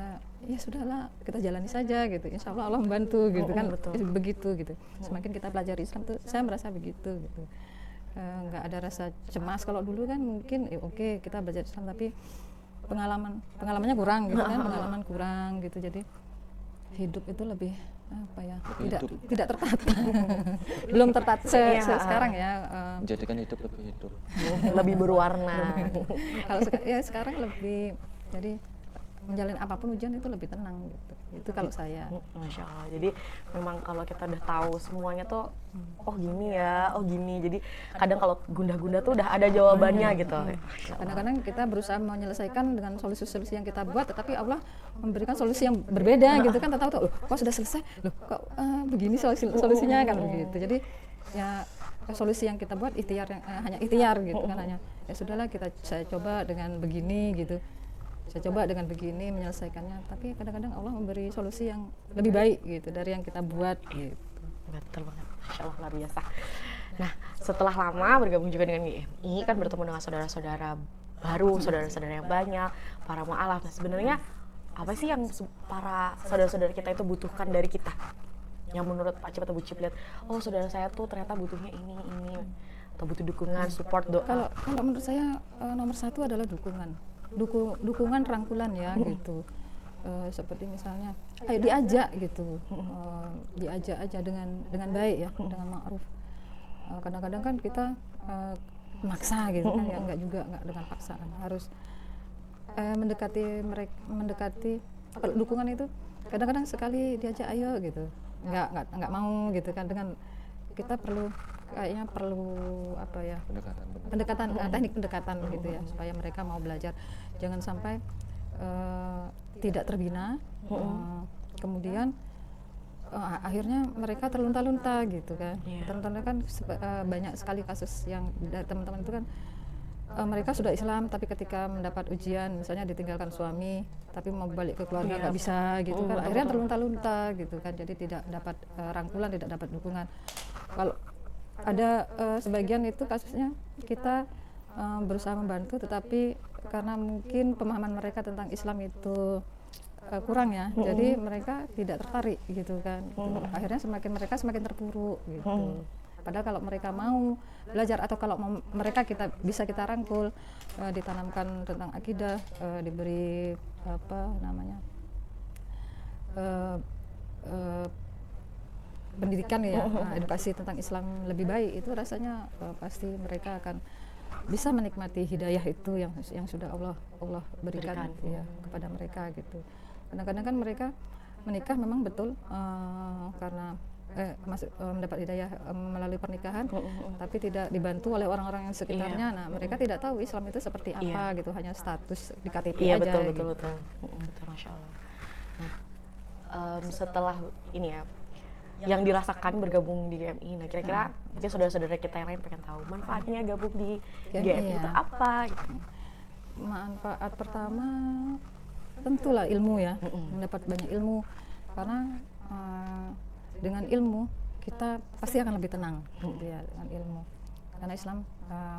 ya sudahlah, kita jalani saja gitu. Insya Allah Allah membantu gitu kan, begitu gitu. Semakin kita pelajari Islam tuh, saya merasa begitu gitu. Nggak ada rasa cemas. Kalau dulu kan mungkin oke, kita belajar Islam tapi pengalamannya kurang gitu kan, pengalaman kurang gitu. Jadi hidup itu lebih apa ya, tidak tertata. Belum tertata sekarang ya, menjadikan hidup lebih hidup, lebih berwarna. Kalau sekarang lebih, jadi menjalin apapun ujian itu lebih tenang gitu. Itu kalau saya. Masya Allah. Jadi memang kalau kita udah tahu semuanya tuh, oh gini ya, oh gini. Jadi kadang kalau gundah-gundah tuh udah ada jawabannya gitu. Kadang-kadang kita berusaha menyelesaikan dengan solusi-solusi yang kita buat, tetapi Allah memberikan solusi yang berbeda gitu kan. Tahu tuh, kok sudah selesai, loh kok begini solusinya kan begitu. Jadi ya solusi yang kita buat hanya ikhtiar gitu kan, hanya ya sudahlah saya coba dengan begini gitu. Saya coba dengan begini menyelesaikannya, tapi kadang-kadang Allah memberi solusi yang lebih baik gitu dari yang kita buat gitu. Betul banget, Masya Allah, luar biasa. Nah, setelah lama bergabung juga dengan GMI, kan bertemu dengan saudara-saudara baru, saudara-saudara yang banyak, para mu'alaf. Nah, sebenarnya apa sih yang para saudara-saudara kita itu butuhkan dari kita? Yang menurut Pak Cip atau Bu Cip lihat, oh saudara saya tuh ternyata butuhnya ini, atau butuh dukungan, support, doa. Kalau menurut saya nomor satu adalah dukungan rangkulan ya gitu. Seperti misalnya ayo diajak gitu, diajak aja dengan baik ya, dengan ma'ruf. Kadang-kadang kan kita maksa gitu kan ya, enggak dengan paksaan, harus mendekati. Kalau dukungan itu kadang-kadang sekali diajak ayo gitu enggak mau gitu kan, dengan kita perlu apa ya, pendekatan teknik pendekatan gitu ya, supaya mereka mau belajar, jangan sampai tidak terbina, kemudian akhirnya mereka terlunta-lunta gitu kan. Terlunta kan banyak sekali kasus yang dari teman-teman itu kan, mereka sudah Islam tapi ketika mendapat ujian, misalnya ditinggalkan suami tapi mau balik ke keluarga nggak bisa gitu kan, akhirnya terlunta-lunta gitu kan. Jadi tidak dapat rangkulan, tidak dapat dukungan. Kalau ada sebagian itu kasusnya kita berusaha membantu, tetapi karena mungkin pemahaman mereka tentang Islam itu kurang ya, jadi mereka tidak tertarik gitu kan. Akhirnya mereka semakin terpuruk gitu. Padahal kalau mereka mau belajar, atau kalau mereka bisa kita rangkul, ditanamkan tentang akidah, diberi pendidikan ya, edukasi tentang Islam lebih baik, itu rasanya pasti mereka akan bisa menikmati hidayah itu yang sudah Allah berikan ya kepada mereka gitu. Kadang-kadang kan mereka menikah memang betul karena mendapat hidayah melalui pernikahan, tapi tidak dibantu oleh orang-orang yang sekitarnya. Nah, mereka tidak tahu Islam itu seperti apa gitu, hanya status di KTP aja. Betul, Masya Allah. Nah, setelah ini ya, yang dirasakan bergabung di GMI, nah kira-kira mungkin saudara-saudara kita yang lain pengen tahu manfaatnya gabung di GMI itu apa? Manfaat pertama tentulah ilmu ya, mendapat banyak ilmu, karena dengan ilmu kita pasti akan lebih tenang gitu ya, dengan ilmu, karena Islam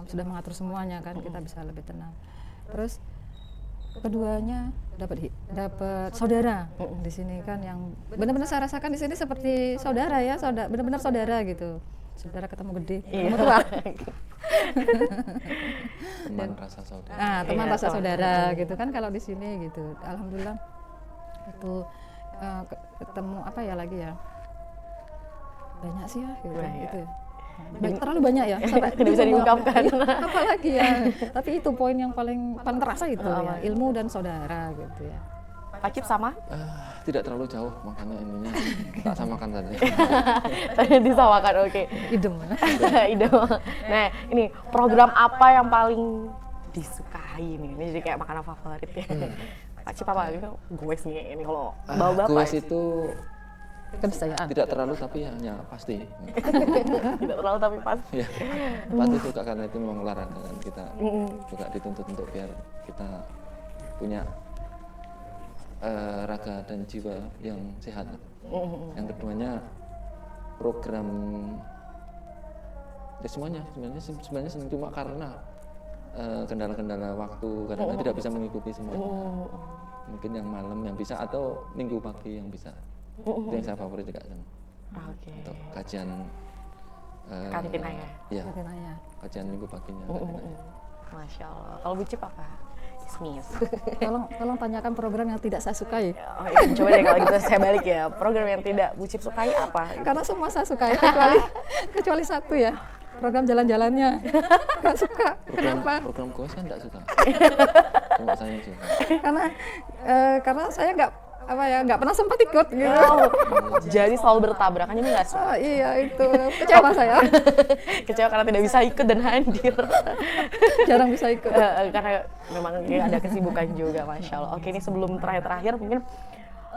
sudah mengatur semuanya kan, kita bisa lebih tenang. Terus keduanya dapat saudara di sini kan, yang benar-benar saya rasakan di sini seperti saudara ya, benar-benar saudara gitu. saudara ketemu gede, Iya. ketemu tua. Teman rasa saudara. Nah, teman Iya, rasa teman. saudara gitu kan kalau di sini gitu. Alhamdulillah itu ketemu apa ya lagi ya? Banyak sih ya gitu. Banyak. Itu ya. Terlalu banyak ya sampai Tidak bisa diungkapkan. Apalagi ya. Tapi itu poin yang paling terasa itu ya, ilmu dan saudara gitu ya. Pak Cip sama? Tidak terlalu jauh, makanya ininya tak samakan tadi. Tadi disamakan, oke. Idem. Ide. Nah, ini program apa yang paling disukai nih? Ini jadi kayak makanan favorit ya. Pak Cip apa? Ini goes nih, ini kalau bawa bapak. Goes itu Keniscayaan. tidak terlalu tapi hanya pasti. Tidak terlalu tapi pas. Ya, pasti suka karena itu memang olahraga kan kita juga dituntut untuk biar kita punya raga dan jiwa yang sehat. Yang keduanya program ya sebenarnya senang cuma karena kendala-kendala waktu kadang-kadang tidak bisa mengikuti semuanya. Mungkin yang malam yang bisa atau minggu pagi yang bisa. Itu yang saya favorit juga kan. Oke. Untuk kajian Kantin ayah. ya, Mungkin aja. kajian minggu paginya. Masya Allah. Kalau Bu Cip apa? Ismis. Tolong tanyakan program yang tidak saya sukai. Oh, iya. Coba deh kalau gitu saya balik ya. Program yang tidak Bu Cip sukai apa? Karena semua saya sukai kecuali satu ya. Program jalan-jalannya nggak suka. Kenapa? Program goes kan tidak suka. Cuma saya suka. Karena saya nggak pernah sempat ikut gitu. Wow. Jadi selalu bertabrakan, ini nggak suka. Oh, iya itu kecewa saya. Kecewa karena tidak bisa ikut dan hadir. Jarang bisa ikut. Karena memang dia ada kesibukan juga, Masya Allah. Oke, ini sebelum terakhir mungkin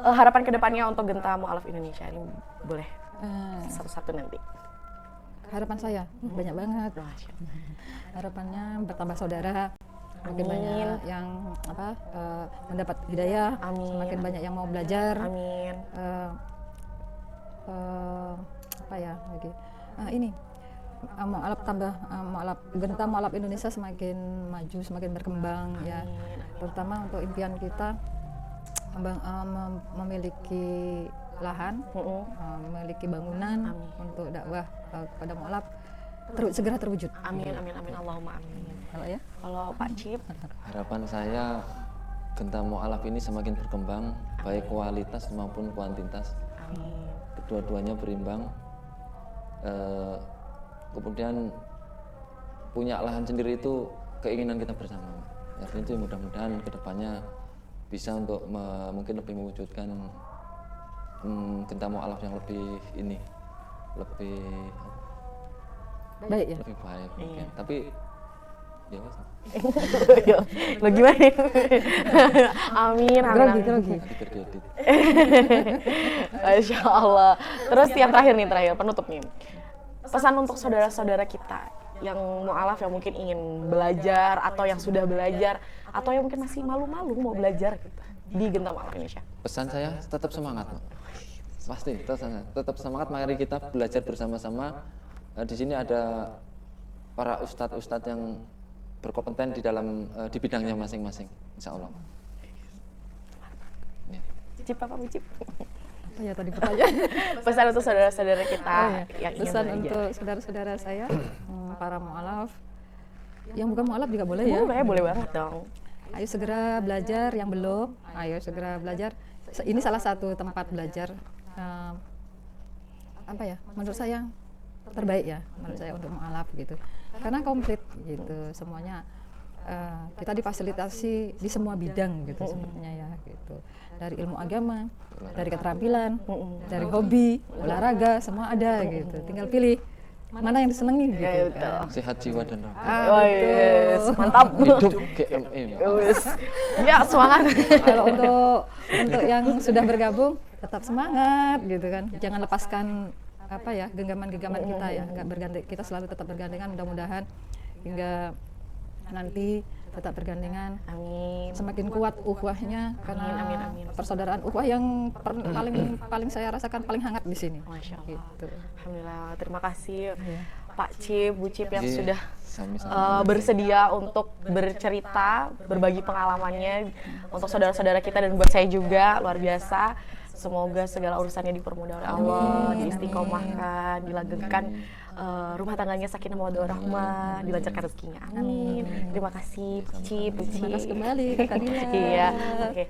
harapan kedepannya untuk Genta Mu'alaf Indonesia ini boleh satu-satu nanti. Harapan saya banyak banget. Masya Allah. Harapannya bertambah saudara, makin Amin. banyak yang mendapat hidayah, Amin. semakin banyak yang mau belajar. Amin. Apa ya lagi? Ini Mu'alaf Genta Mu'alaf Indonesia semakin maju, semakin berkembang ya. Terutama untuk impian kita memiliki lahan, memiliki bangunan untuk dakwah kepada Mu'alaf segera terwujud. Amin, amin, amin. Allahumma amin. Kalau ya? Kalau Pak Cip, Harapan saya Genta Mu'alaf ini semakin berkembang baik kualitas maupun kuantitas. amin. Kedua-duanya berimbang. Kemudian punya lahan sendiri itu keinginan kita bersama. Jadi itu mudah-mudahan kedepannya bisa untuk mungkin lebih mewujudkan Genta Mu'alaf yang lebih Baik ya. lebih baik mungkin. Tapi ya wes. Lo gimana? Amin, amin. Grogi. Nanti diedit. Masya Allah. Terus yang terakhir penutup nih. Pesan untuk saudara-saudara kita yang mu'alaf yang mungkin ingin belajar atau yang sudah belajar atau yang mungkin masih malu-malu mau belajar gitu, di Genta Mu'alaf Indonesia. Pesan saya tetap semangat, Pak. Pasti tetap semangat. Mari kita belajar bersama-sama. Di sini ada para ustadz yang berkompeten di bidangnya masing-masing, insya Allah. Cip apa Bu Cip? Oh ya tadi pertanyaan. Pesan untuk saudara-saudara kita yang ingin Pesan belajar. untuk saudara-saudara saya, para mu'alaf, yang bukan mu'alaf juga boleh ya. Boleh banget dong. Ayo segera belajar, yang belum, ayo segera belajar. Ini salah satu tempat belajar, menurut saya terbaik ya, menurut saya untuk mu'alaf gitu. Karena komplit gitu, semuanya kita difasilitasi di semua bidang gitu sebenarnya ya gitu. Dari ilmu agama, dari keterampilan, dari hobi, olahraga, semua ada gitu. Tinggal pilih mana yang disenangi gitu. Sehat jiwa dan raga. Oh yes, mantap. Hidup GME. Ya semangat. Kalau untuk yang sudah bergabung tetap semangat gitu kan. Jangan lepaskan genggaman-genggaman kita ya. Nggak berganti, kita selalu tetap bergandengan, mudah-mudahan hingga nanti tetap bergandengan. Amin. Semakin kuat ukhuwahnya karena Amin. persaudaraan ukhuwah yang paling saya rasakan paling hangat di sini. Masya Allah. Gitu. Alhamdulillah. Terima kasih Pak Cip, Bu Cip yang Iya, sudah sami-sami. bersedia untuk bercerita, berbagi pengalamannya untuk saudara-saudara kita dan buat saya juga, luar biasa. Semoga segala urusannya dipermudah oleh Allah, diistiqomahkan, dilanggengkan rumah tangganya sakinah mawaddah warahmah, dilancarkan rezekinya. Amin. Terima kasih Puci. Terima kasih kembali Kak Dila. Iya. Oke.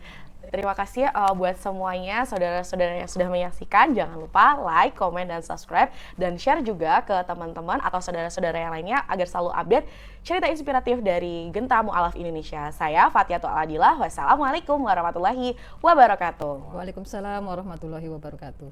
Terima kasih buat semuanya saudara-saudara yang sudah menyaksikan. Jangan lupa like, komen, dan subscribe, dan share juga ke teman-teman atau saudara-saudara yang lainnya agar selalu update cerita inspiratif dari Genta Mu'alaf Indonesia. Saya Fathiatul Adillah. Wassalamualaikum warahmatullahi wabarakatuh. Waalaikumsalam warahmatullahi wabarakatuh.